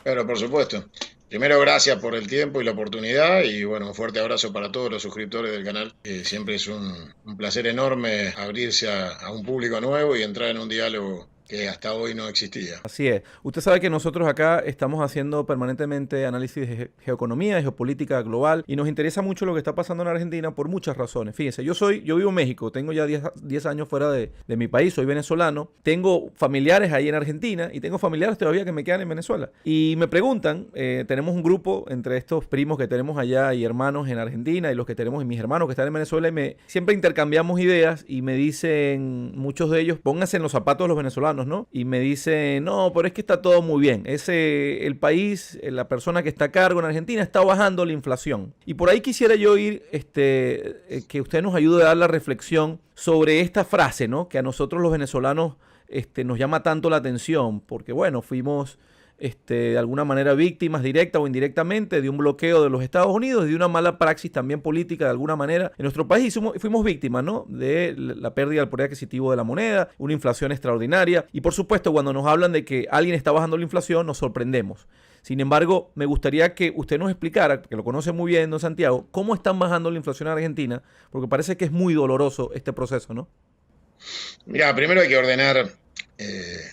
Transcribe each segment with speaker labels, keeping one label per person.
Speaker 1: Claro, por supuesto. Primero, gracias por el tiempo y la oportunidad y bueno, un fuerte abrazo para todos los suscriptores del canal. Siempre es un placer enorme abrirse a un público nuevo y entrar en un diálogo que hasta hoy no existía.
Speaker 2: Así es. Usted sabe que nosotros acá estamos haciendo permanentemente análisis de geoeconomía, de geopolítica global y nos interesa mucho lo que está pasando en Argentina por muchas razones. Fíjense, yo vivo en México, tengo ya 10 años fuera de mi país, soy venezolano, tengo familiares ahí en Argentina y tengo familiares todavía que me quedan en Venezuela. Y me preguntan, tenemos un grupo entre estos primos que tenemos allá y hermanos en Argentina y los que tenemos y mis hermanos que están en Venezuela y siempre intercambiamos ideas y me dicen muchos de ellos, pónganse en los zapatos de los venezolanos, ¿no? Y me dicen, no, pero es que está todo muy bien. El país, la persona que está a cargo en Argentina está bajando la inflación. Y por ahí quisiera yo ir, que usted nos ayude a dar la reflexión sobre esta frase, ¿no? Que a nosotros los venezolanos nos llama tanto la atención, porque bueno, fuimos de alguna manera víctimas directa o indirectamente de un bloqueo de los Estados Unidos y de una mala praxis también política de alguna manera en nuestro país. Fuimos víctimas, ¿no? De la pérdida del poder adquisitivo de la moneda, una inflación extraordinaria y por supuesto cuando nos hablan de que alguien está bajando la inflación nos sorprendemos. Sin embargo, me gustaría que usted nos explicara, que lo conoce muy bien, don Santiago, cómo están bajando la inflación en Argentina, porque parece que es muy doloroso este proceso, ¿no?
Speaker 1: Mira, primero hay que ordenar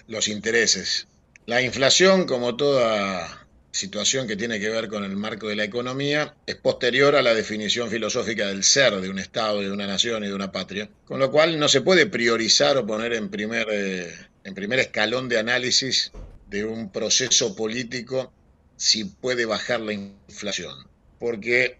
Speaker 1: los intereses. La inflación, como toda situación que tiene que ver con el marco de la economía, es posterior a la definición filosófica del ser de un Estado, de una nación y de una patria, con lo cual no se puede priorizar o poner en primer escalón de análisis de un proceso político si puede bajar la inflación, porque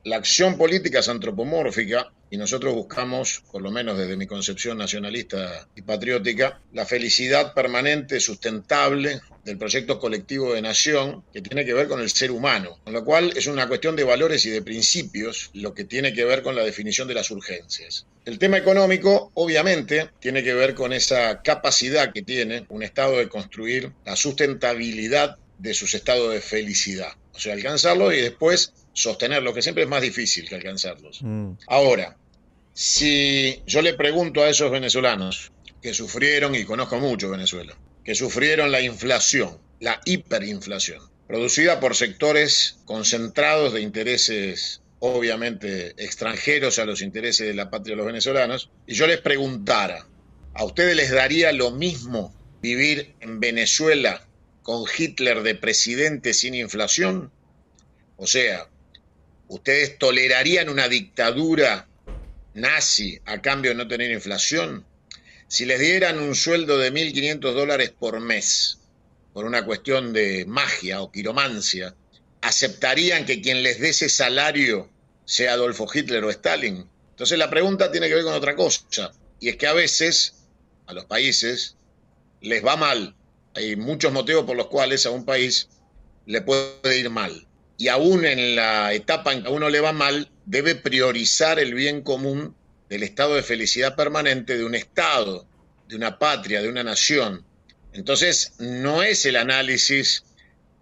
Speaker 1: la acción política es antropomórfica y nosotros buscamos, por lo menos desde mi concepción nacionalista y patriótica, la felicidad permanente, sustentable del proyecto colectivo de nación que tiene que ver con el ser humano, con lo cual es una cuestión de valores y de principios lo que tiene que ver con la definición de las urgencias. El tema económico, obviamente, tiene que ver con esa capacidad que tiene un Estado de construir la sustentabilidad de sus estados de felicidad, o sea, alcanzarlo y después sostenerlo, que siempre es más difícil que alcanzarlos. Ahora, si yo le pregunto a esos venezolanos que sufrieron, y conozco mucho Venezuela, que sufrieron la inflación, la hiperinflación, producida por sectores concentrados de intereses obviamente extranjeros a los intereses de la patria de los venezolanos, y yo les preguntara, ¿a ustedes les daría lo mismo vivir en Venezuela con Hitler de presidente sin inflación? O sea, ¿ustedes tolerarían una dictadura nazi a cambio de no tener inflación? Si les dieran un sueldo de $1.500 por mes, por una cuestión de magia o quiromancia, ¿aceptarían que quien les dé ese salario sea Adolfo Hitler o Stalin? Entonces la pregunta tiene que ver con otra cosa, y es que a veces a los países les va mal. Hay muchos motivos por los cuales a un país le puede ir mal. Y aún en la etapa en que a uno le va mal, debe priorizar el bien común del estado de felicidad permanente de un Estado, de una patria, de una nación. Entonces, no es el análisis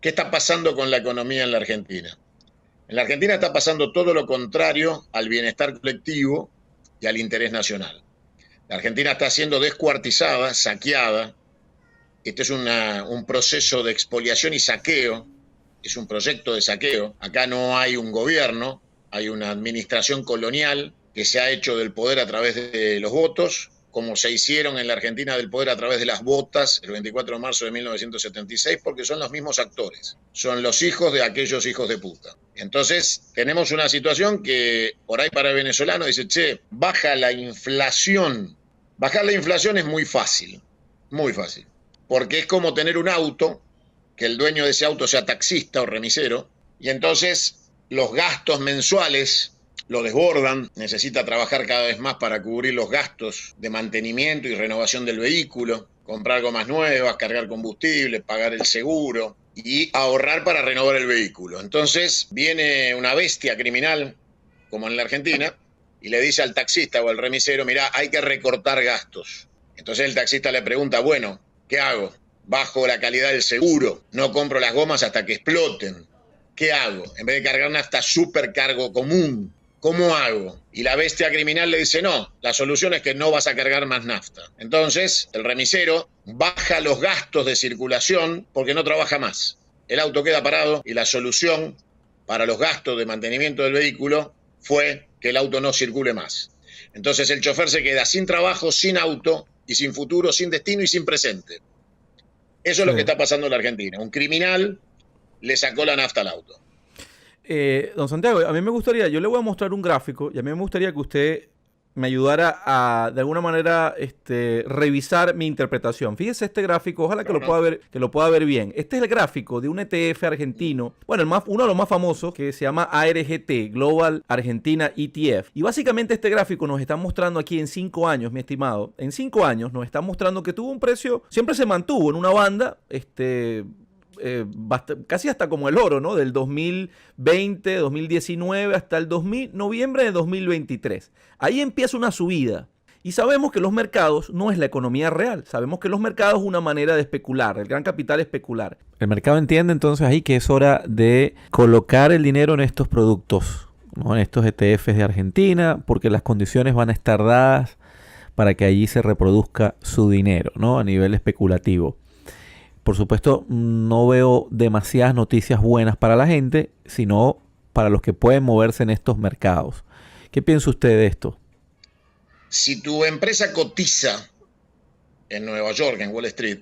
Speaker 1: qué está pasando con la economía en la Argentina. En la Argentina está pasando todo lo contrario al bienestar colectivo y al interés nacional. La Argentina está siendo descuartizada, saqueada. Este es un proceso de expoliación y saqueo. Es un proyecto de saqueo. Acá no hay un gobierno, hay una administración colonial que se ha hecho del poder a través de los votos, como se hicieron en la Argentina del poder a través de las botas el 24 de marzo de 1976, porque son los mismos actores. Son los hijos de aquellos hijos de puta. Entonces, tenemos una situación que por ahí para el venezolano dice, che, baja la inflación. Bajar la inflación es muy fácil, porque es como tener un auto, que el dueño de ese auto sea taxista o remisero, y entonces los gastos mensuales lo desbordan, necesita trabajar cada vez más para cubrir los gastos de mantenimiento y renovación del vehículo, comprar gomas nuevas, cargar combustible, pagar el seguro y ahorrar para renovar el vehículo. Entonces viene una bestia criminal, como en la Argentina, y le dice al taxista o al remisero, mirá, hay que recortar gastos. Entonces el taxista le pregunta, bueno, ¿qué hago? Bajo la calidad del seguro, no compro las gomas hasta que exploten. ¿Qué hago? En vez de cargar nafta supercargo común, ¿cómo hago? Y la bestia criminal le dice, no, la solución es que no vas a cargar más nafta. Entonces, el remisero baja los gastos de circulación porque no trabaja más. el auto queda parado y la solución para los gastos de mantenimiento del vehículo fue que el auto no circule más. Entonces el chofer se queda sin trabajo, sin auto y sin futuro, sin destino y sin presente. Eso es lo que está pasando en la Argentina. Un criminal le sacó la nafta al auto.
Speaker 2: Don Santiago, a mí me gustaría, yo le voy a mostrar un gráfico y a mí me gustaría que usted me ayudara a, de alguna manera, revisar mi interpretación. Fíjese este gráfico, ojalá que lo pueda ver bien. Este es el gráfico de un ETF argentino, bueno, uno de los más famosos, que se llama ARGT, Global Argentina ETF. Y básicamente este gráfico nos está mostrando aquí en 5 años, mi estimado, en 5 años nos está mostrando que tuvo un precio, siempre se mantuvo en una banda, casi hasta como el oro, ¿no? Del 2020, 2019 hasta el noviembre de 2023. Ahí empieza una subida. Y sabemos que los mercados no es la economía real. Sabemos que los mercados es una manera de especular, el gran capital especular. El mercado entiende entonces ahí que es hora de colocar el dinero en estos productos, ¿no? En estos ETFs de Argentina, porque las condiciones van a estar dadas para que allí se reproduzca su dinero, ¿no? A nivel especulativo. Por supuesto, no veo demasiadas noticias buenas para la gente, sino para los que pueden moverse en estos mercados. ¿Qué piensa usted de esto?
Speaker 1: Si tu empresa cotiza en Nueva York, en Wall Street,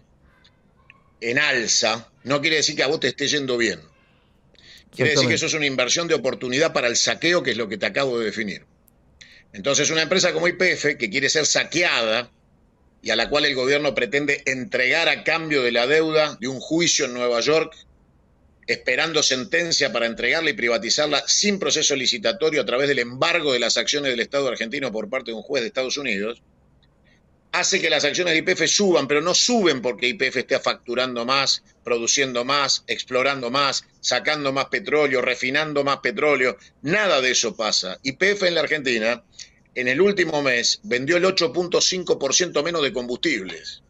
Speaker 1: en alza, no quiere decir que a vos te esté yendo bien. Quiere decir que eso es una inversión de oportunidad para el saqueo, que es lo que te acabo de definir. Entonces, una empresa como YPF, que quiere ser saqueada y a la cual el gobierno pretende entregar a cambio de la deuda de un juicio en Nueva York, esperando sentencia para entregarla y privatizarla sin proceso licitatorio a través del embargo de las acciones del Estado argentino por parte de un juez de Estados Unidos, hace que las acciones de YPF suban, pero no suben porque YPF esté facturando más, produciendo más, explorando más, sacando más petróleo, refinando más petróleo. Nada de eso pasa. YPF en la Argentina, en el último mes, vendió el 8.5% menos de combustibles.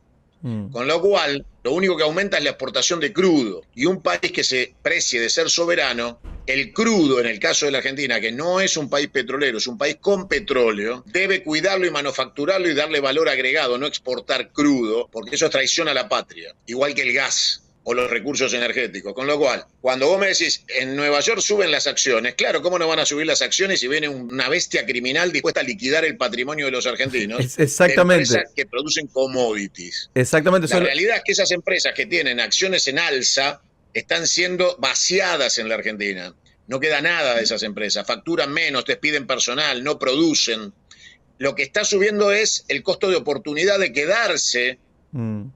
Speaker 1: Con lo cual, lo único que aumenta es la exportación de crudo. Y un país que se precie de ser soberano, el crudo, en el caso de la Argentina, que no es un país petrolero, es un país con petróleo, debe cuidarlo y manufacturarlo y darle valor agregado, no exportar crudo, porque eso es traición a la patria. Igual que el gas o los recursos energéticos. Con lo cual, cuando vos me decís, en Nueva York suben las acciones, claro, ¿cómo no van a subir las acciones si viene una bestia criminal dispuesta a liquidar el patrimonio de los argentinos?
Speaker 2: Exactamente.
Speaker 1: Empresas que producen commodities.
Speaker 2: Exactamente.
Speaker 1: La realidad es que esas empresas que tienen acciones en alza están siendo vaciadas en la Argentina. No queda nada de esas empresas, facturan menos, despiden personal, no producen. Lo que está subiendo es el costo de oportunidad de quedarse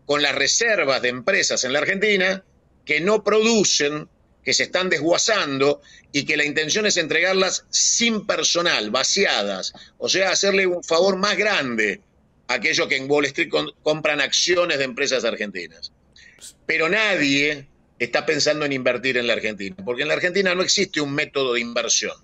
Speaker 1: con las reservas de empresas en la Argentina que no producen, que se están desguazando y que la intención es entregarlas sin personal, vaciadas. O sea, hacerle un favor más grande a aquellos que en Wall Street compran acciones de empresas argentinas. Pero nadie está pensando en invertir en la Argentina, porque en la Argentina no existe un método de inversión.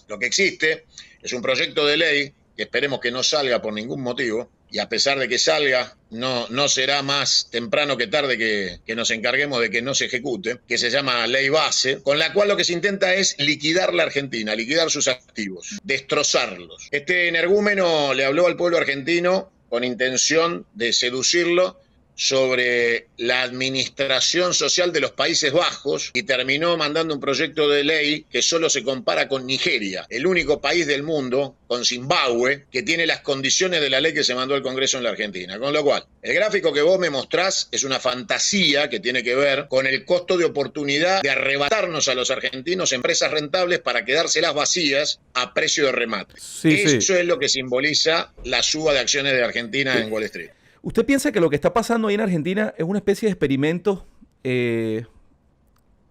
Speaker 1: Lo que existe es un proyecto de ley que esperemos que no salga por ningún motivo, y a pesar de que salga, no será más temprano que tarde que nos encarguemos de que no se ejecute, que se llama Ley Base, con la cual lo que se intenta es liquidar la Argentina, liquidar sus activos, destrozarlos. Este energúmeno le habló al pueblo argentino con intención de seducirlo sobre la administración social de los Países Bajos y terminó mandando un proyecto de ley que solo se compara con Nigeria, el único país del mundo, con Zimbabue, que tiene las condiciones de la ley que se mandó al Congreso en la Argentina. Con lo cual, el gráfico que vos me mostrás es una fantasía que tiene que ver con el costo de oportunidad de arrebatarnos a los argentinos empresas rentables para quedárselas vacías a precio de remate. Eso es lo que simboliza la suba de acciones de Argentina en Wall Street.
Speaker 2: ¿Usted piensa que lo que está pasando ahí en Argentina es una especie de experimento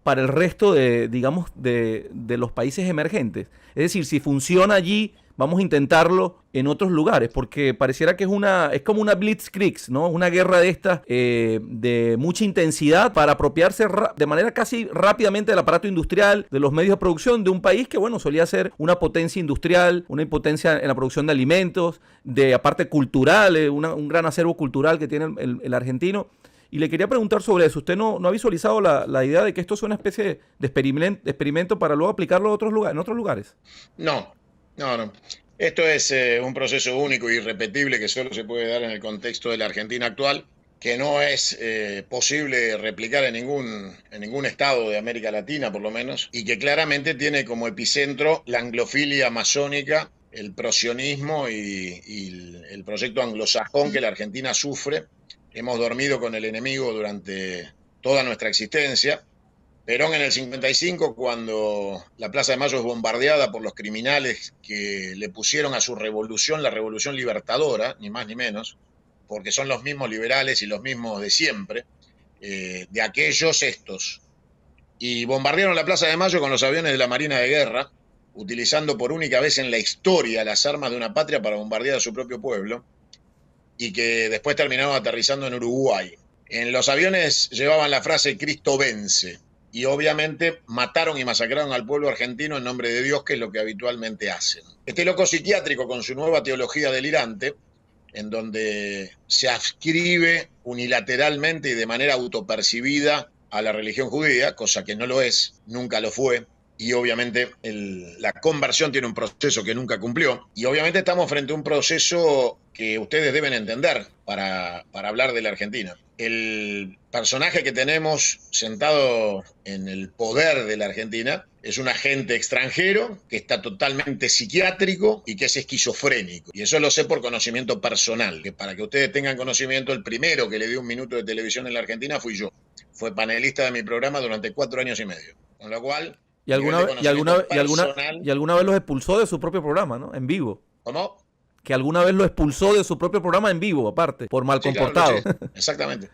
Speaker 2: para el resto de, digamos, de los países emergentes? Es decir, si funciona allí, vamos a intentarlo en otros lugares, porque pareciera que es como una blitzkrieg, ¿no? Una guerra de estas de mucha intensidad para apropiarse de manera casi rápidamente del aparato industrial, de los medios de producción de un país que, bueno, solía ser una potencia industrial, una potencia en la producción de alimentos, de aparte cultural, un gran acervo cultural que tiene el argentino. Y le quería preguntar sobre eso. ¿Usted no ha visualizado la idea de que esto es una especie de experimento para luego aplicarlo a en otros lugares?
Speaker 1: No. Esto es un proceso único y irrepetible que solo se puede dar en el contexto de la Argentina actual. que no es posible replicar en ningún estado de América Latina, por lo menos, y que claramente tiene como epicentro la anglofilia masónica, el prosionismo y el proyecto anglosajón que la Argentina sufre. Hemos dormido con el enemigo durante toda nuestra existencia. Perón en el 55, cuando la Plaza de Mayo es bombardeada por los criminales que le pusieron a su revolución la revolución libertadora, ni más ni menos, porque son los mismos liberales y los mismos de siempre, de aquellos estos. Y bombardearon la Plaza de Mayo con los aviones de la Marina de Guerra, utilizando por única vez en la historia las armas de una patria para bombardear a su propio pueblo, y que después terminaron aterrizando en Uruguay. En los aviones llevaban la frase "Cristo vence", y obviamente mataron y masacraron al pueblo argentino en nombre de Dios, que es lo que habitualmente hacen. Este loco psiquiátrico, con su nueva teología delirante, en donde se adscribe unilateralmente y de manera autopercibida a la religión judía, cosa que no lo es, nunca lo fue, y obviamente la conversión tiene un proceso que nunca cumplió, y obviamente estamos frente a un proceso que ustedes deben entender para hablar de la Argentina. El personaje que tenemos sentado en el poder de la Argentina es un agente extranjero que está totalmente psiquiátrico y que es esquizofrénico. Y eso lo sé por conocimiento personal, que para que ustedes tengan conocimiento, el primero que le dio un minuto de televisión en la Argentina fui yo. Fue panelista de mi programa durante 4 años y medio. Con lo cual,
Speaker 2: ¿Y alguna vez los expulsó de su propio programa, ¿no? En vivo.
Speaker 1: ¿Cómo?
Speaker 2: Que alguna vez lo expulsó de su propio programa en vivo, aparte, por mal comportado.
Speaker 1: Claro, sí, exactamente.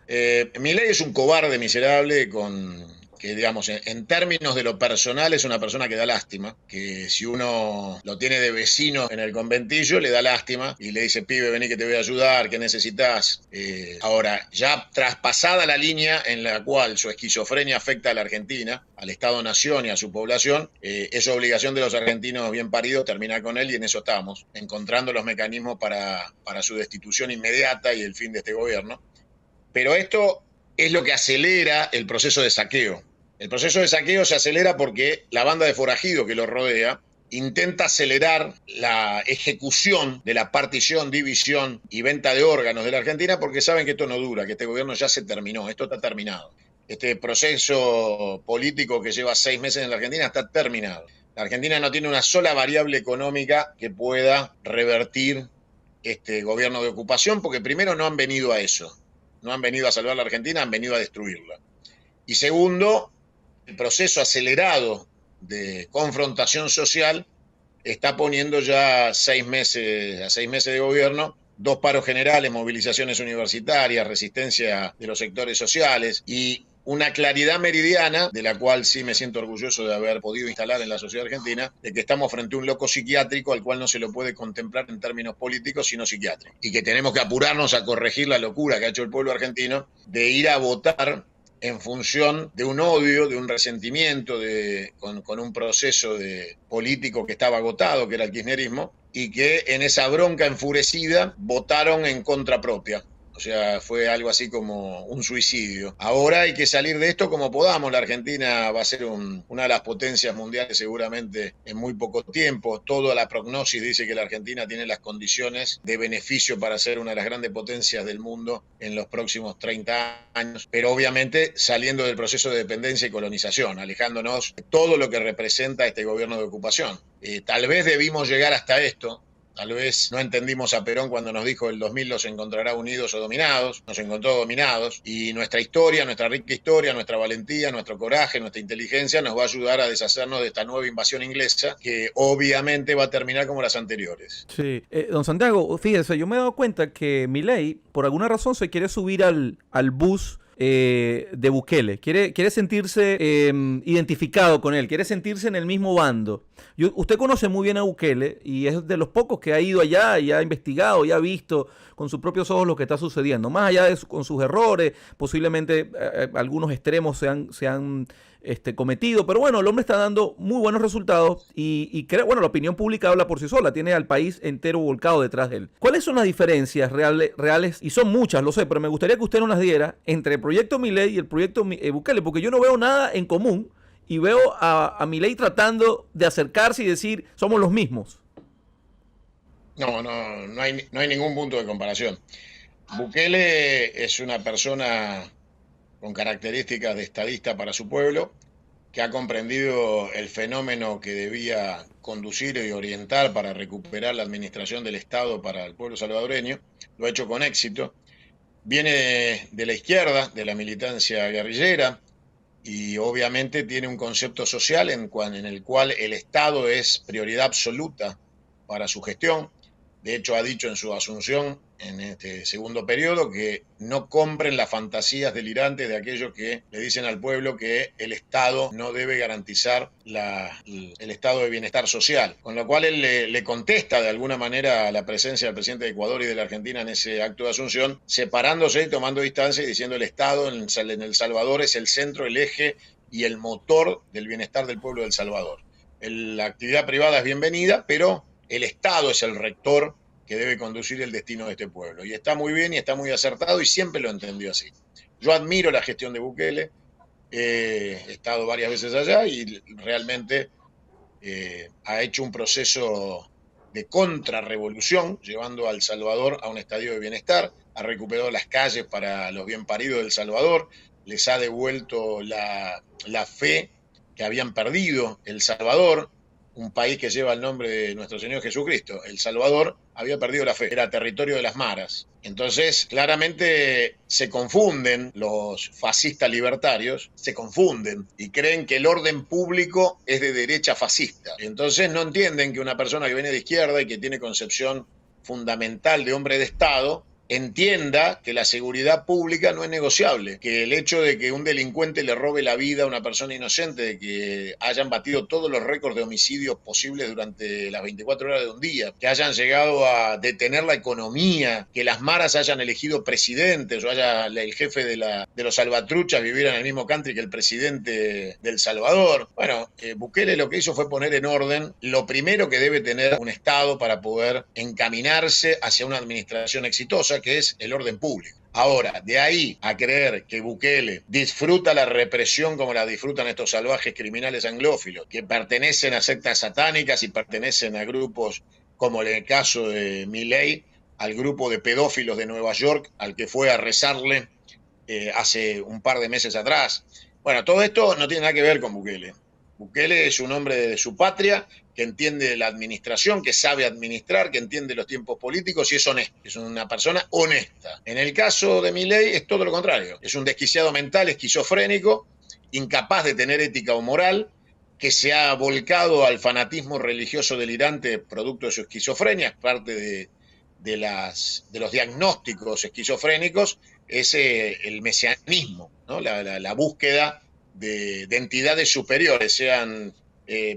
Speaker 1: Milei es un cobarde miserable que, digamos, en términos de lo personal es una persona que da lástima, que si uno lo tiene de vecino en el conventillo le da lástima y le dice: pibe, vení que te voy a ayudar, ¿qué necesitas? Ahora, ya traspasada la línea en la cual su esquizofrenia afecta a la Argentina, al Estado-Nación y a su población, es obligación de los argentinos bien paridos terminar con él, y en eso estamos, encontrando los mecanismos para su destitución inmediata y el fin de este gobierno. Pero esto es lo que acelera el proceso de saqueo. El proceso de saqueo se acelera porque la banda de forajidos que lo rodea intenta acelerar la ejecución de la partición, división y venta de órganos de la Argentina, porque saben que esto no dura, que este gobierno ya se terminó, esto está terminado. Este proceso político que lleva 6 meses en la Argentina está terminado. La Argentina no tiene una sola variable económica que pueda revertir este gobierno de ocupación, porque primero no han venido a eso, no han venido a salvar la Argentina, han venido a destruirla. Y segundo, el proceso acelerado de confrontación social está poniendo ya 6 meses de gobierno, 2 paros generales, movilizaciones universitarias, resistencia de los sectores sociales y una claridad meridiana, de la cual sí me siento orgulloso de haber podido instalar en la sociedad argentina, de que estamos frente a un loco psiquiátrico al cual no se lo puede contemplar en términos políticos, sino psiquiátricos. Y que tenemos que apurarnos a corregir la locura que ha hecho el pueblo argentino de ir a votar en función de un odio, de un resentimiento, con un proceso político que estaba agotado, que era el kirchnerismo, y que en esa bronca enfurecida votaron en contra propia. O sea, fue algo así como un suicidio. Ahora hay que salir de esto como podamos. La Argentina va a ser una de las potencias mundiales seguramente en muy poco tiempo. Toda la prognosis dice que la Argentina tiene las condiciones de beneficio para ser una de las grandes potencias del mundo en los próximos 30 años. Pero obviamente saliendo del proceso de dependencia y colonización, alejándonos de todo lo que representa este gobierno de ocupación. Tal vez debimos llegar hasta esto. Tal vez no entendimos a Perón cuando nos dijo: el 2000 los encontrará unidos o dominados. Nos encontró dominados, y nuestra historia, nuestra rica historia, nuestra valentía, nuestro coraje, nuestra inteligencia nos va a ayudar a deshacernos de esta nueva invasión inglesa, que obviamente va a terminar como las anteriores.
Speaker 2: Sí, don Santiago, fíjese, yo me he dado cuenta que Milei por alguna razón se quiere subir al bus de Bukele, quiere sentirse identificado con él, quiere sentirse en el mismo bando. Usted conoce muy bien a Bukele y es de los pocos que ha ido allá y ha investigado y ha visto con sus propios ojos lo que está sucediendo, más allá de con sus errores, posiblemente algunos extremos se han cometido, pero bueno, el hombre está dando muy buenos resultados y creo, bueno, la opinión pública habla por sí sola, tiene al país entero volcado detrás de él. ¿Cuáles son las diferencias reales? Y son muchas, lo sé, pero me gustaría que usted nos las diera entre el proyecto Milei y el proyecto Bukele, porque yo no veo nada en común y veo a Milei tratando de acercarse y decir: somos los mismos.
Speaker 1: No hay ningún punto de comparación. Bukele es una persona con características de estadista para su pueblo, que ha comprendido el fenómeno que debía conducir y orientar para recuperar la administración del Estado para el pueblo salvadoreño. Lo ha hecho con éxito. Viene de la izquierda, de la militancia guerrillera, y obviamente tiene un concepto social en el cual el Estado es prioridad absoluta para su gestión. De hecho, ha dicho en su asunción en este segundo periodo que no compren las fantasías delirantes de aquellos que le dicen al pueblo que el Estado no debe garantizar el estado de bienestar social. Con lo cual él le contesta de alguna manera a la presencia del presidente de Ecuador y de la Argentina en ese acto de asunción, separándose y tomando distancia y diciendo el Estado en El Salvador es el centro, el eje y el motor del bienestar del pueblo de El Salvador. La actividad privada es bienvenida, pero el Estado es el rector que debe conducir el destino de este pueblo. Y está muy bien y está muy acertado y siempre lo entendió así. Yo admiro la gestión de Bukele, he estado varias veces allá y realmente ha hecho un proceso de contrarrevolución, llevando a El Salvador a un estadio de bienestar, ha recuperado las calles para los bien paridos de El Salvador, les ha devuelto la fe que habían perdido El Salvador, un país que lleva el nombre de nuestro Señor Jesucristo. El Salvador había perdido la fe, era territorio de las maras. Entonces, claramente se confunden los fascistas libertarios, se confunden y creen que el orden público es de derecha fascista. Entonces no entienden que una persona que viene de izquierda y que tiene concepción fundamental de hombre de Estado, entienda que la seguridad pública no es negociable, que el hecho de que un delincuente le robe la vida a una persona inocente, de que hayan batido todos los récords de homicidios posibles durante las 24 horas de un día, que hayan llegado a detener la economía, que las maras hayan elegido presidentes, o haya el jefe de los salvatruchas viviera en el mismo country que el presidente de El Salvador. Bueno, Bukele lo que hizo fue poner en orden lo primero que debe tener un Estado para poder encaminarse hacia una administración exitosa, que es el orden público. Ahora, de ahí a creer que Bukele disfruta la represión como la disfrutan estos salvajes criminales anglófilos, que pertenecen a sectas satánicas y pertenecen a grupos como en el caso de Milei, al grupo de pedófilos de Nueva York, al que fue a rezarle hace un par de meses atrás. Bueno, todo esto no tiene nada que ver con Bukele. Bukele es un hombre de su patria, que entiende la administración, que sabe administrar, que entiende los tiempos políticos y es honesto. Es una persona honesta. En el caso de Milei es todo lo contrario. Es un desquiciado mental, esquizofrénico, incapaz de tener ética o moral, que se ha volcado al fanatismo religioso delirante producto de su esquizofrenia, parte de los diagnósticos esquizofrénicos, es el mesianismo, ¿no? La búsqueda de entidades superiores, sean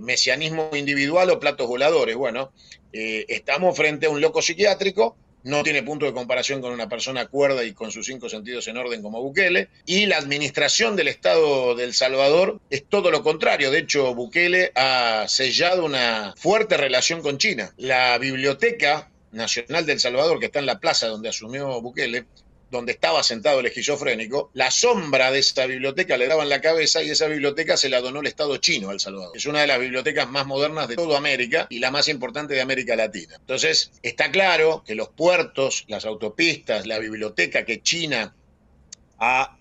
Speaker 1: mesianismo individual o platos voladores. Bueno, estamos frente a un loco psiquiátrico, no tiene punto de comparación con una persona cuerda y con sus 5 sentidos en orden como Bukele, y la administración del Estado de El Salvador es todo lo contrario. De hecho, Bukele ha sellado una fuerte relación con China. La Biblioteca Nacional de El Salvador, que está en la plaza donde asumió Bukele, donde estaba sentado el esquizofrénico, la sombra de esa biblioteca le daba en la cabeza y esa biblioteca se la donó el Estado chino a El Salvador. Es una de las bibliotecas más modernas de toda América y la más importante de América Latina. Entonces, está claro que los puertos, las autopistas, la biblioteca que China ha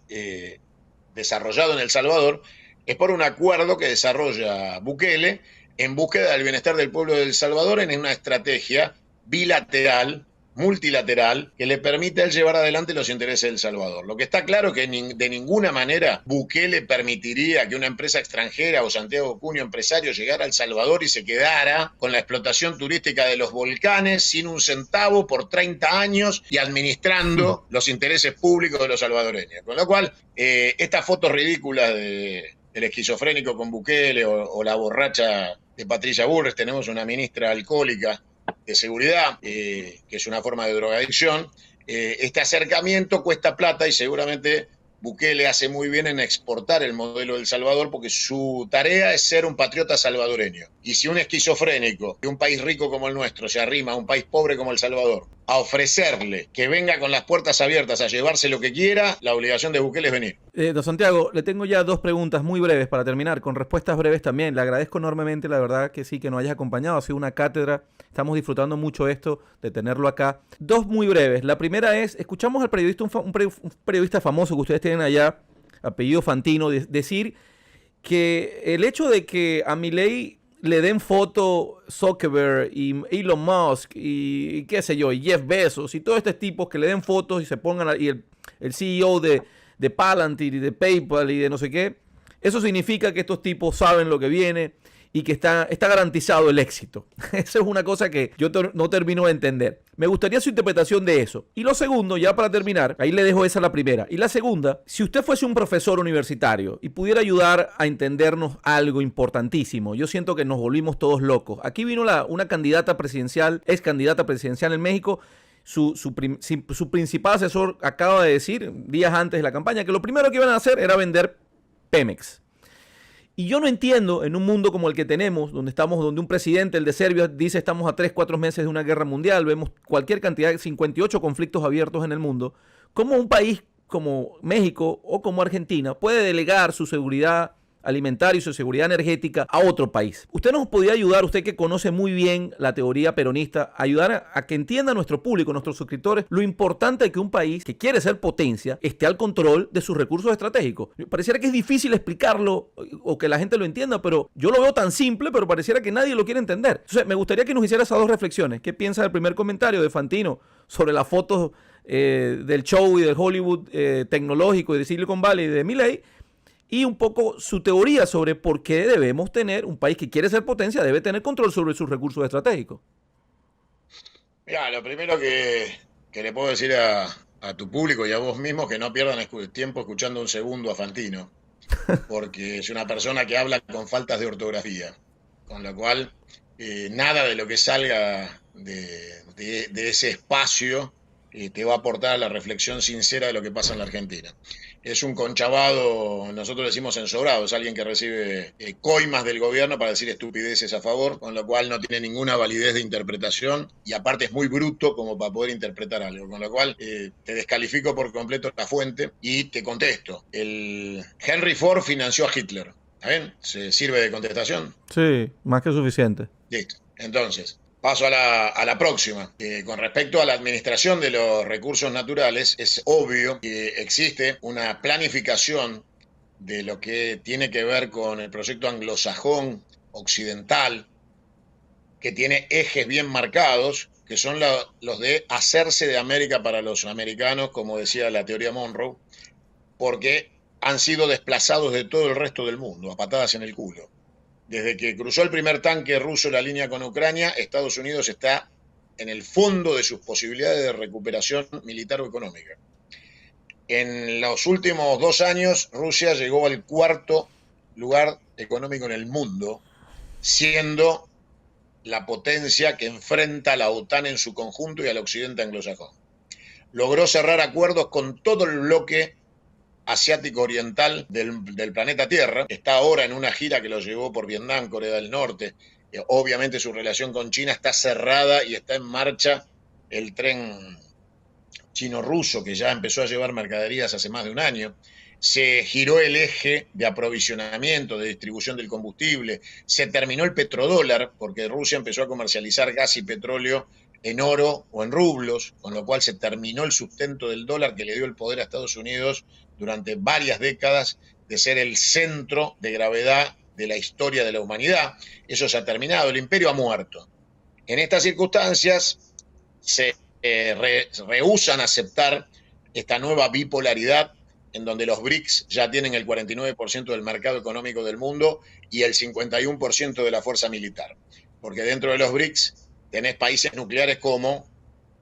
Speaker 1: desarrollado en El Salvador es por un acuerdo que desarrolla Bukele en búsqueda del bienestar del pueblo de El Salvador en una estrategia bilateral, multilateral, que le permite llevar adelante los intereses de El Salvador. Lo que está claro es que de ninguna manera Bukele permitiría que una empresa extranjera o Santiago Cunio, empresario, llegara a El Salvador y se quedara con la explotación turística de los volcanes sin un centavo por 30 años y administrando los intereses públicos de los salvadoreños. Con lo cual, estas fotos ridículas del esquizofrénico con Bukele o la borracha de Patricia Bullrich, tenemos una ministra alcohólica de seguridad, que es una forma de drogadicción. Este acercamiento cuesta plata y seguramente Bukele hace muy bien en exportar el modelo de El Salvador porque su tarea es ser un patriota salvadoreño. Y si un esquizofrénico de un país rico como el nuestro se arrima a un país pobre como El Salvador, a ofrecerle que venga con las puertas abiertas a llevarse lo que quiera, la obligación de Bukele es venir.
Speaker 2: Don Santiago, le tengo ya 2 preguntas muy breves para terminar, con respuestas breves también. Le agradezco enormemente, la verdad que sí, que nos hayas acompañado. Ha sido una cátedra, estamos disfrutando mucho esto, de tenerlo acá. 2 muy breves. La primera es, escuchamos al periodista, un periodista famoso que ustedes tienen allá, apellido Fantino, decir que el hecho de que a Milei le den foto Zuckerberg y Elon Musk y qué sé yo, y Jeff Bezos y todos estos tipos que le den fotos y se pongan, y el CEO de Palantir y de PayPal y de no sé qué, eso significa que estos tipos saben lo que viene y que está garantizado el éxito. Esa es una cosa que yo no termino de entender. Me gustaría su interpretación de eso. Y lo segundo, ya para terminar, ahí le dejo esa la primera. Y la segunda, si usted fuese un profesor universitario y pudiera ayudar a entendernos algo importantísimo, yo siento que nos volvimos todos locos. Aquí vino una candidata presidencial, ex candidata presidencial en México. Su principal asesor acaba de decir, días antes de la campaña, que lo primero que iban a hacer era vender Pemex. Y yo no entiendo, en un mundo como el que tenemos, donde un presidente, el de Serbia, dice estamos a 3-4 meses de una guerra mundial, vemos cualquier cantidad de 58 conflictos abiertos en el mundo, cómo un país como México o como Argentina puede delegar su seguridad alimentaria y su seguridad energética a otro país. Usted nos podría ayudar, usted que conoce muy bien la teoría peronista, ayudar a que entienda nuestro público, nuestros suscriptores, lo importante de que un país que quiere ser potencia esté al control de sus recursos estratégicos. Pareciera que es difícil explicarlo o que la gente lo entienda, pero yo lo veo tan simple, pero pareciera que nadie lo quiere entender. Entonces, me gustaría que nos hiciera esas 2 reflexiones. ¿Qué piensa del primer comentario de Fantino sobre las fotos del show y del Hollywood tecnológico y de Silicon Valley y de Milei? Y un poco su teoría sobre por qué debemos tener, un país que quiere ser potencia, debe tener control sobre sus recursos estratégicos.
Speaker 1: Mira, lo primero que le puedo decir a tu público y a vos mismos, que no pierdan tiempo escuchando un segundo a Fantino, porque es una persona que habla con faltas de ortografía, con lo cual nada de lo que salga de ese espacio te va a aportar a la reflexión sincera de lo que pasa en la Argentina. Es un conchabado, nosotros decimos ensobrado, es alguien que recibe coimas del gobierno para decir estupideces a favor, con lo cual no tiene ninguna validez de interpretación y aparte es muy bruto como para poder interpretar algo, con lo cual te descalifico por completo la fuente y te contesto. El Henry Ford financió a Hitler, ¿está bien? ¿Se sirve de contestación?
Speaker 2: Sí, más que suficiente.
Speaker 1: Listo. Entonces, paso a la próxima. Con respecto a la administración de los recursos naturales, es obvio que existe una planificación de lo que tiene que ver con el proyecto anglosajón occidental, que tiene ejes bien marcados, que son los de hacerse de América para los americanos, como decía la teoría Monroe, porque han sido desplazados de todo el resto del mundo, a patadas en el culo. Desde que cruzó el primer tanque ruso la línea con Ucrania, Estados Unidos está en el fondo de sus posibilidades de recuperación militar o económica. En los últimos 2 años, Rusia llegó al 4º lugar económico en el mundo, siendo la potencia que enfrenta a la OTAN en su conjunto y al occidente anglosajón. Logró cerrar acuerdos con todo el bloque asiático oriental del planeta Tierra. Está ahora en una gira que lo llevó por Vietnam, Corea del Norte. Obviamente su relación con China está cerrada y está en marcha el tren chino-ruso, que ya empezó a llevar mercaderías hace más de un año. Se giró el eje de aprovisionamiento, de distribución del combustible. Se terminó el petrodólar, porque Rusia empezó a comercializar gas y petróleo en oro o en rublos, con lo cual se terminó el sustento del dólar que le dio el poder a Estados Unidos durante varias décadas de ser el centro de gravedad de la historia de la humanidad. Eso se ha terminado, el imperio ha muerto. En estas circunstancias se rehúsan a aceptar esta nueva bipolaridad en donde los BRICS ya tienen el 49% del mercado económico del mundo y el 51% de la fuerza militar. Porque dentro de los BRICS tenés países nucleares como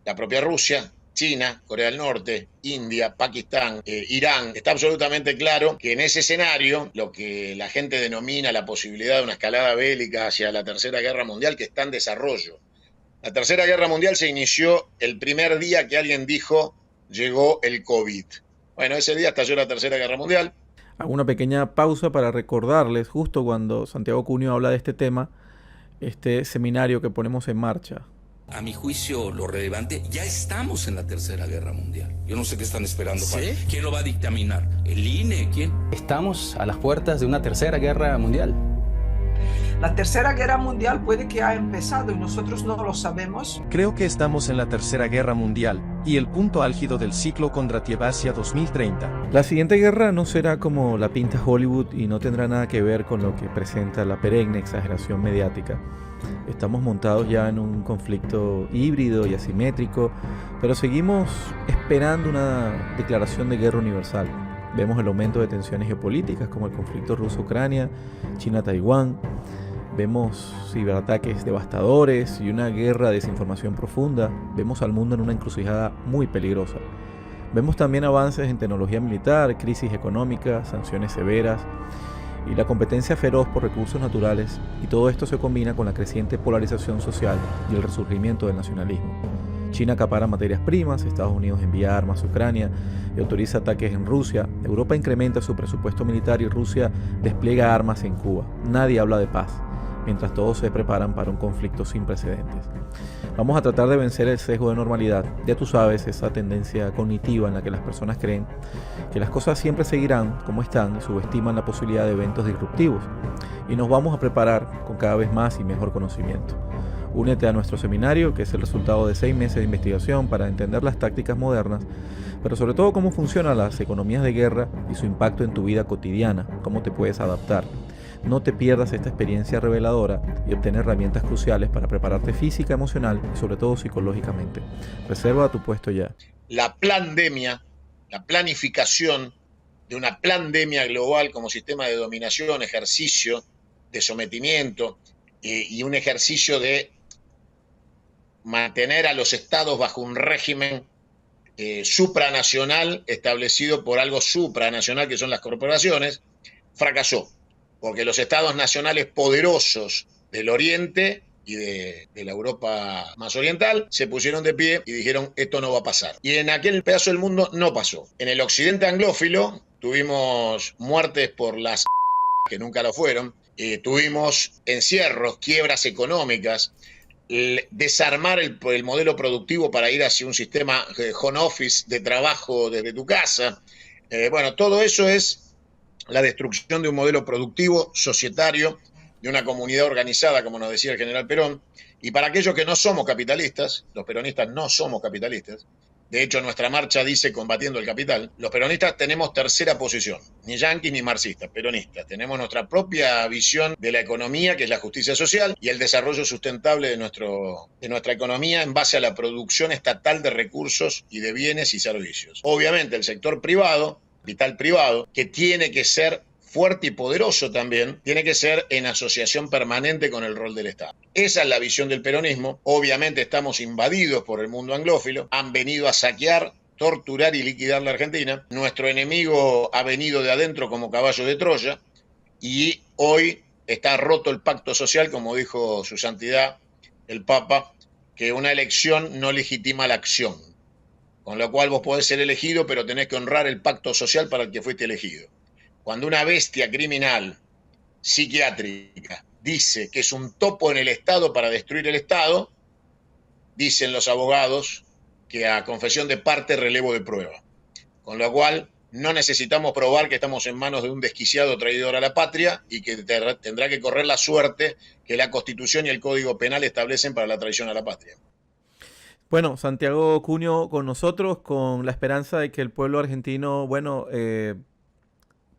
Speaker 1: la propia Rusia, China, Corea del Norte, India, Pakistán, Irán. Está absolutamente claro que en ese escenario, lo que la gente denomina la posibilidad de una escalada bélica hacia la Tercera Guerra Mundial, que está en desarrollo. La Tercera Guerra Mundial se inició el primer día que alguien dijo llegó el COVID. Bueno, ese día estalló la Tercera Guerra Mundial.
Speaker 2: Hago una pequeña pausa para recordarles, justo cuando Santiago Cunio habla de este tema, este seminario que ponemos en marcha
Speaker 3: A mi juicio, lo relevante, ya estamos en la Tercera Guerra Mundial. Yo no sé qué están esperando.
Speaker 4: ¿Sí?
Speaker 3: ¿Quién lo va a dictaminar? ¿El INE? ¿Quién?
Speaker 5: Estamos a las puertas de una Tercera Guerra Mundial.
Speaker 6: La Tercera Guerra Mundial puede que haya empezado y nosotros no lo sabemos.
Speaker 7: Creo que estamos en la Tercera Guerra Mundial, y el punto álgido del ciclo Kondratiev hacia 2030.
Speaker 2: La siguiente guerra no será como la pinta Hollywood y no tendrá nada que ver con lo que presenta la perenne exageración mediática. Estamos montados ya en un conflicto híbrido y asimétrico, pero seguimos esperando una declaración de guerra universal. Vemos el aumento de tensiones geopolíticas como el conflicto ruso-Ucrania, China-Taiwán. Vemos ciberataques devastadores y una guerra de desinformación profunda. Vemos al mundo en una encrucijada muy peligrosa. Vemos también avances en tecnología militar, crisis económica, sanciones severas y la competencia feroz por recursos naturales, y todo esto se combina con la creciente polarización social y el resurgimiento del nacionalismo. China acapara materias primas, Estados Unidos envía armas a Ucrania y autoriza ataques en Rusia, Europa incrementa su presupuesto militar y Rusia despliega armas en Cuba. Nadie habla de paz, mientras todos se preparan para un conflicto sin precedentes. Vamos a tratar de vencer el sesgo de normalidad, ya tú sabes, esa tendencia cognitiva en la que las personas creen que las cosas siempre seguirán como están y subestiman la posibilidad de eventos disruptivos. Y nos vamos a preparar con cada vez más y mejor conocimiento. Únete a nuestro seminario, que es el resultado de 6 meses de investigación para entender las tácticas modernas, pero sobre todo cómo funcionan las economías de guerra y su impacto en tu vida cotidiana, cómo te puedes adaptar. No te pierdas esta experiencia reveladora y obtener herramientas cruciales para prepararte física, emocional y sobre todo psicológicamente. Reserva tu puesto ya.
Speaker 1: La plandemia, la planificación de una pandemia global como sistema de dominación, ejercicio de sometimiento y un ejercicio de mantener a los estados bajo un régimen supranacional establecido por algo supranacional que son las corporaciones, fracasó. Porque los estados nacionales poderosos del Oriente y de la Europa más oriental se pusieron de pie y dijeron esto no va a pasar. Y en aquel pedazo del mundo no pasó. En el occidente anglófilo tuvimos muertes por las que nunca lo fueron, tuvimos encierros, quiebras económicas, desarmar el modelo productivo para ir hacia un sistema home office de trabajo desde tu casa. Bueno, todo eso es la destrucción de un modelo productivo, societario, de una comunidad organizada, como nos decía el general Perón. Y para aquellos que no somos capitalistas, los peronistas no somos capitalistas, de hecho nuestra marcha dice combatiendo el capital, los peronistas tenemos tercera posición, ni yanquis ni marxistas, peronistas. Tenemos nuestra propia visión de la economía, que es la justicia social, y el desarrollo sustentable de nuestra economía en base a la producción estatal de recursos y de bienes y servicios. Obviamente el sector privado, capital privado, que tiene que ser fuerte y poderoso también, tiene que ser en asociación permanente con el rol del Estado. Esa es la visión del peronismo. Obviamente estamos invadidos por el mundo anglófilo, han venido a saquear, torturar y liquidar la Argentina. Nuestro enemigo ha venido de adentro como caballo de Troya y hoy está roto el pacto social, como dijo su santidad el Papa, que una elección no legitima la acción. Con lo cual vos podés ser elegido, pero tenés que honrar el pacto social para el que fuiste elegido. Cuando una bestia criminal, psiquiátrica, dice que es un topo en el Estado para destruir el Estado, dicen los abogados que a confesión de parte relevo de prueba. Con lo cual no necesitamos probar que estamos en manos de un desquiciado traidor a la patria y que tendrá que correr la suerte que la Constitución y el Código Penal establecen para la traición a la patria.
Speaker 2: Bueno, Santiago Cunio con nosotros, con la esperanza de que el pueblo argentino,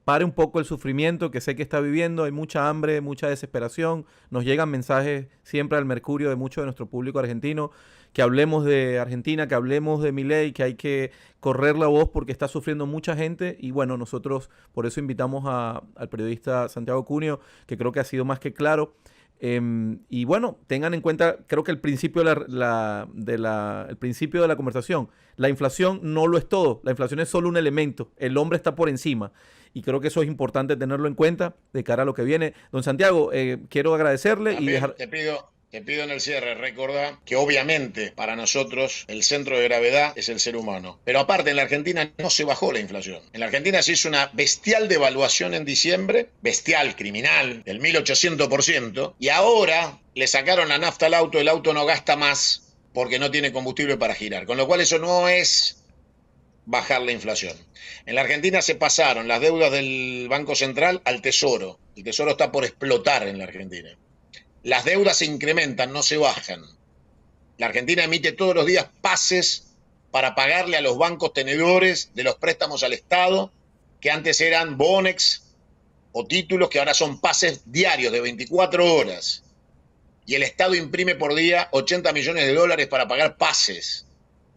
Speaker 2: pare un poco el sufrimiento que sé que está viviendo. Hay mucha hambre, mucha desesperación. Nos llegan mensajes siempre al Mercurio de mucho de nuestro público argentino, que hablemos de Argentina, que hablemos de Milei, que hay que correr la voz porque está sufriendo mucha gente. Y bueno, nosotros por eso invitamos al periodista Santiago Cunio, que creo que ha sido más que claro. Y bueno, tengan en cuenta, creo que el principio el principio de la conversación, la inflación no lo es todo, la inflación es solo un elemento, el hombre está por encima y creo que eso es importante tenerlo en cuenta de cara a lo que viene. Don Santiago, quiero agradecerle.
Speaker 1: También
Speaker 2: y dejar...
Speaker 1: Te pido en el cierre, recordar que obviamente para nosotros el centro de gravedad es el ser humano. Pero aparte en la Argentina no se bajó la inflación. En la Argentina se hizo una bestial devaluación en diciembre, bestial, criminal, del 1800%, y ahora le sacaron la nafta al auto, el auto no gasta más, porque no tiene combustible para girar. Con lo cual eso no es bajar la inflación. En la Argentina se pasaron las deudas del Banco Central al Tesoro. El Tesoro está por explotar en la Argentina. Las deudas se incrementan, no se bajan. La Argentina emite todos los días pases para pagarle a los bancos tenedores de los préstamos al Estado, que antes eran bonex o títulos, que ahora son pases diarios de 24 horas. Y el Estado imprime por día 80 millones de dólares para pagar pases.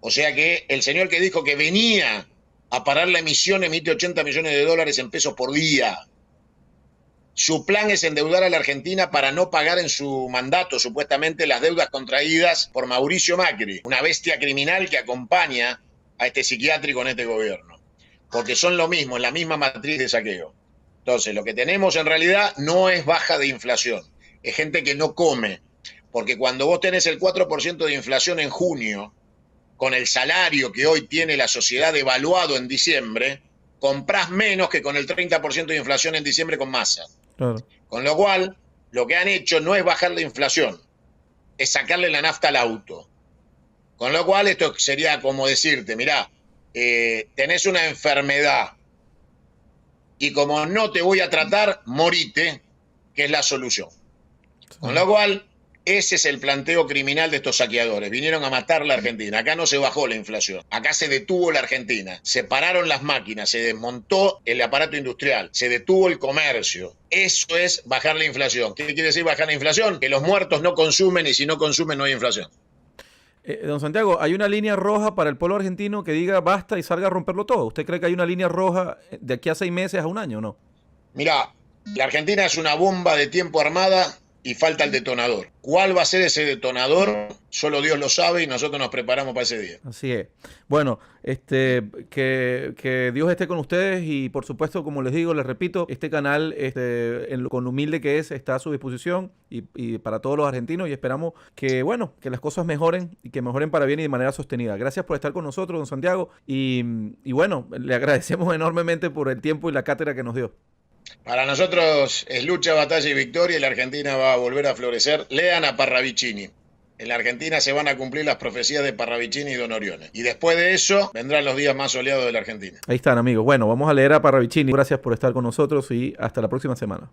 Speaker 1: O sea que el señor que dijo que venía a parar la emisión emite 80 millones de dólares en pesos por día. Su plan es endeudar a la Argentina para no pagar en su mandato, supuestamente, las deudas contraídas por Mauricio Macri, una bestia criminal que acompaña a este psiquiátrico en este gobierno. Porque son lo mismo, en la misma matriz de saqueo. Entonces, lo que tenemos en realidad no es baja de inflación, es gente que no come. Porque cuando vos tenés el 4% de inflación en junio, con el salario que hoy tiene la sociedad devaluado en diciembre, comprás menos que con el 30% de inflación en diciembre con Massa.
Speaker 2: Claro.
Speaker 1: Con lo cual, lo que han hecho no es bajar la inflación, es sacarle la nafta al auto. Con lo cual, esto sería como decirte, mirá, tenés una enfermedad y como no te voy a tratar, morite, que es la solución. Con lo cual, ese es el planteo criminal de estos saqueadores. Vinieron a matar la Argentina. Acá no se bajó la inflación. Acá se detuvo la Argentina. Se pararon las máquinas, se desmontó el aparato industrial, se detuvo el comercio. Eso es bajar la inflación. ¿Qué quiere decir bajar la inflación? Que los muertos no consumen y si no consumen no hay inflación.
Speaker 2: Don Santiago, ¿hay una línea roja para el pueblo argentino que diga basta y salga a romperlo todo? ¿Usted cree que hay una línea roja de aquí a 6 meses a un año o no?
Speaker 1: Mirá, la Argentina es una bomba de tiempo armada y falta el detonador. ¿Cuál va a ser ese detonador? Solo Dios lo sabe y nosotros nos preparamos para ese día.
Speaker 2: Así es. Bueno, que Dios esté con ustedes y por supuesto, como les digo, les repito, este canal, con lo humilde que es, está a su disposición y para todos los argentinos y esperamos que, bueno, que las cosas mejoren y que mejoren para bien y de manera sostenida. Gracias por estar con nosotros, don Santiago, y bueno, le agradecemos enormemente por el tiempo y la cátedra que nos dio.
Speaker 1: Para nosotros es lucha, batalla y victoria y la Argentina va a volver a florecer. Lean a Parravicini. En la Argentina se van a cumplir las profecías de Parravicini y Don Orione. Y después de eso vendrán los días más soleados de la Argentina.
Speaker 2: Ahí están, amigos. Bueno, vamos a leer a Parravicini. Gracias por estar con nosotros y hasta la próxima semana.